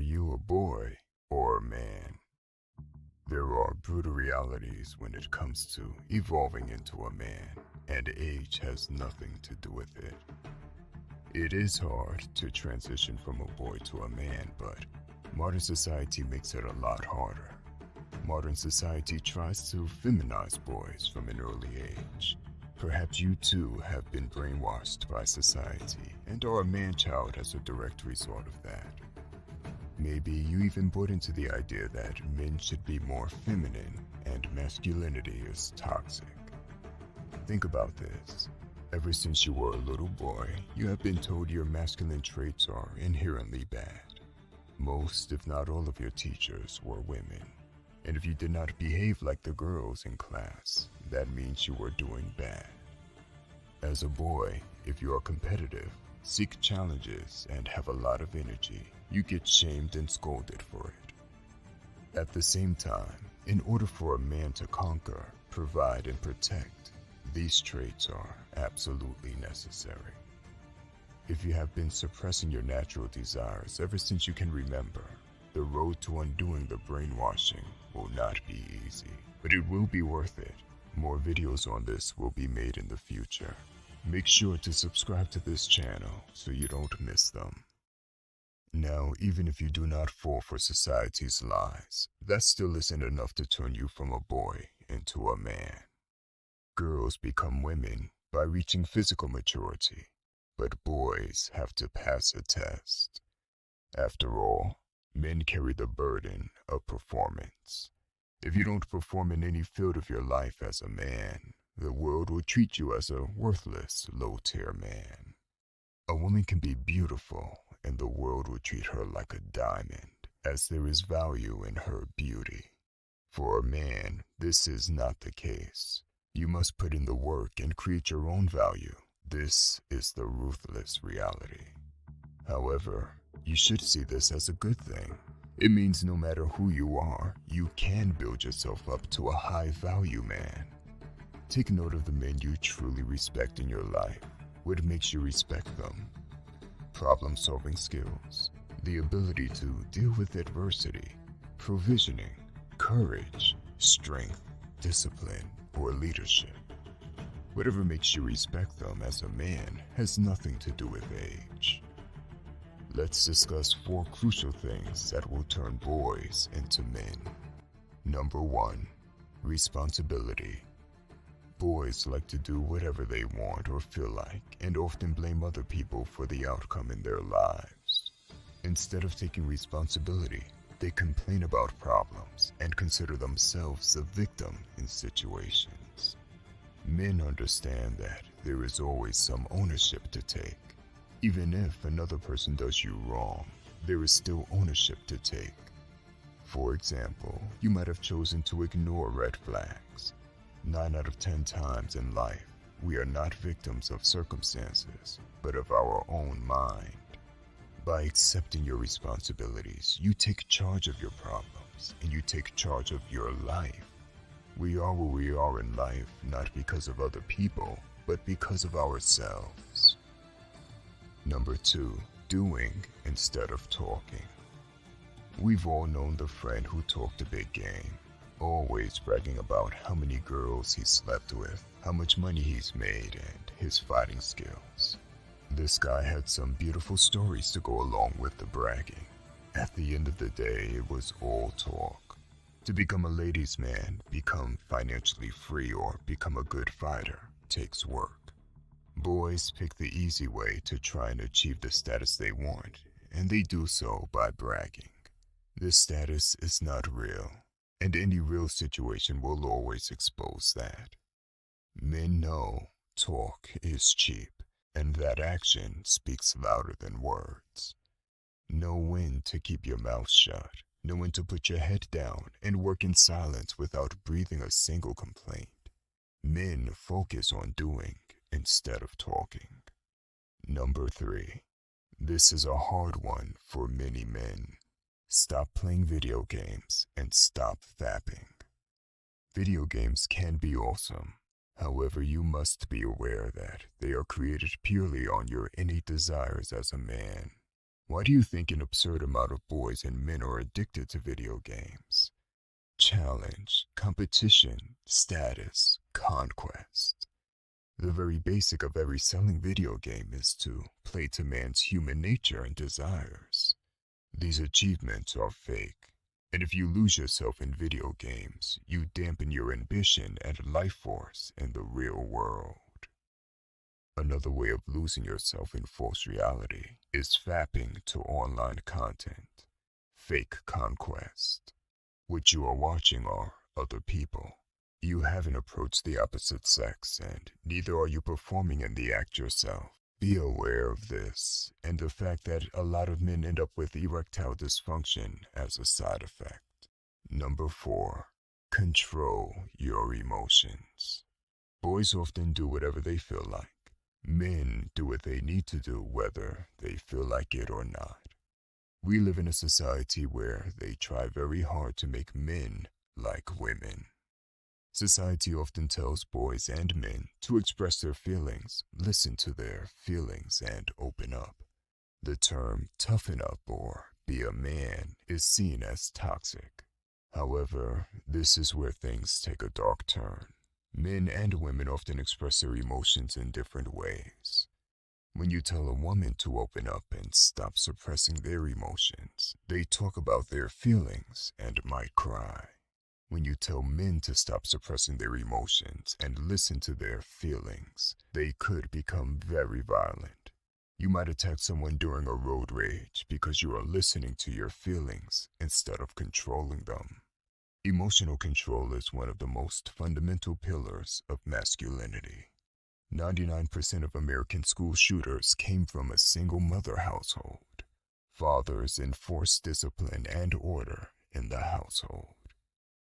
Are you a boy or a man? There are brutal realities when it comes to evolving into a man, and age has nothing to do with it. It is hard to transition from a boy to a man, but modern society makes it a lot harder. Modern society tries to feminize boys from an early age. Perhaps you too have been brainwashed by society and are a man-child as a direct result of that. Maybe you even bought into the idea that men should be more feminine and masculinity is toxic. Think about this. Ever since you were a little boy, you have been told your masculine traits are inherently bad. Most, if not all of your teachers were women. And if you did not behave like the girls in class, that means you were doing bad. As a boy, if you are competitive, seek challenges, and have a lot of energy, you get shamed and scolded for it. At the same time, in order for a man to conquer, provide, and protect, these traits are absolutely necessary. If you have been suppressing your natural desires ever since you can remember, the road to undoing the brainwashing will not be easy, but it will be worth it. More videos on this will be made in the future. Make sure to subscribe to this channel so you don't miss them. Now, even if you do not fall for society's lies, that still isn't enough to turn you from a boy into a man. Girls become women by reaching physical maturity, but boys have to pass a test. After all, men carry the burden of performance. If you don't perform in any field of your life as a man, the world will treat you as a worthless, low-tier man. A woman can be beautiful, and the world will treat her like a diamond, as there is value in her beauty. For a man, this is not the case. You must put in the work and create your own value. This is the ruthless reality. However, you should see this as a good thing. It means no matter who you are, you can build yourself up to a high-value man. Take note of the men you truly respect in your life. What makes you respect them? Problem-solving skills, the ability to deal with adversity, provisioning, courage, strength, discipline, or leadership. Whatever makes you respect them as a man has nothing to do with age. Let's discuss 4 crucial things that will turn boys into men. Number 1, responsibility. Boys like to do whatever they want or feel like, and often blame other people for the outcome in their lives. Instead of taking responsibility, they complain about problems and consider themselves a victim in situations. Men understand that there is always some ownership to take. Even if another person does you wrong, there is still ownership to take. For example, you might have chosen to ignore red flags. 9 out of 10 times in life, we are not victims of circumstances, but of our own mind. By accepting your responsibilities, you take charge of your problems, and you take charge of your life. We are where we are in life, not because of other people, but because of ourselves. Number 2, doing instead of talking. We've all known the friend who talked a big game, always bragging about how many girls he slept with, how much money he's made, and his fighting skills. This guy had some beautiful stories to go along with the bragging. At the end of the day, it was all talk. To become a ladies' man, become financially free, or become a good fighter takes work. Boys pick the easy way to try and achieve the status they want, and they do so by bragging. This status is not real, and any real situation will always expose that. Men know talk is cheap, and that action speaks louder than words. Know when to keep your mouth shut, know when to put your head down and work in silence without breathing a single complaint. Men focus on doing instead of talking. Number 3. This is a hard one for many men. Stop playing video games and stop fapping. Video games can be awesome. However, you must be aware that they are created purely on your innate desires as a man. Why do you think an absurd amount of boys and men are addicted to video games? Challenge, competition, status, conquest. The very basic of every selling video game is to play to man's human nature and desires. These achievements are fake, and if you lose yourself in video games, you dampen your ambition and life force in the real world. Another way of losing yourself in false reality is fapping to online content. Fake conquest. What you are watching are other people. You haven't approached the opposite sex, and neither are you performing in the act yourself. Be aware of this, and the fact that a lot of men end up with erectile dysfunction as a side effect. Number 4. Control your emotions. Boys often do whatever they feel like. Men do what they need to do whether they feel like it or not. We live in a society where they try very hard to make men like women. Society often tells boys and men to express their feelings, listen to their feelings, and open up. The term toughen up or be a man is seen as toxic. However, this is where things take a dark turn. Men and women often express their emotions in different ways. When you tell a woman to open up and stop suppressing their emotions, they talk about their feelings and might cry. When you tell men to stop suppressing their emotions and listen to their feelings, they could become very violent. You might attack someone during a road rage because you are listening to your feelings instead of controlling them. Emotional control is one of the most fundamental pillars of masculinity. 99% of American school shooters came from a single mother household. Fathers enforced discipline and order in the household.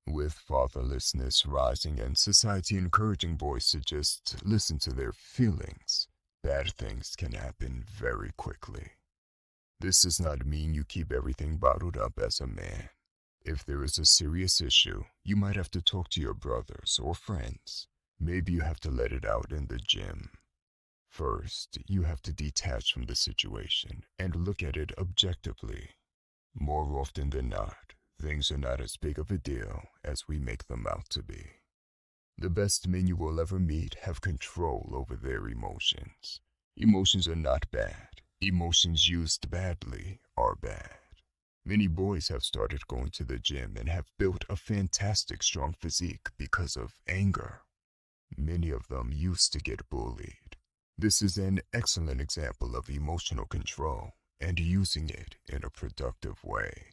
With fatherlessness rising and society encouraging boys to just listen to their feelings, bad things can happen very quickly. This does not mean you keep everything bottled up as a man. If there is a serious issue, you might have to talk to your brothers or friends. Maybe you have to let it out in the gym. First, you have to detach from the situation and look at it objectively. More often than not, things are not as big of a deal as we make them out to be. The best men you will ever meet have control over their emotions. Emotions are not bad. Emotions used badly are bad. Many boys have started going to the gym and have built a fantastic strong physique because of anger. Many of them used to get bullied. This is an excellent example of emotional control and using it in a productive way.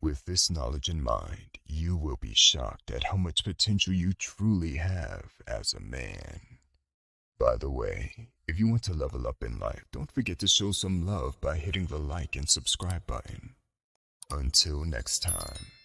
With this knowledge in mind, you will be shocked at how much potential you truly have as a man. By the way, if you want to level up in life, don't forget to show some love by hitting the like and subscribe button. Until next time.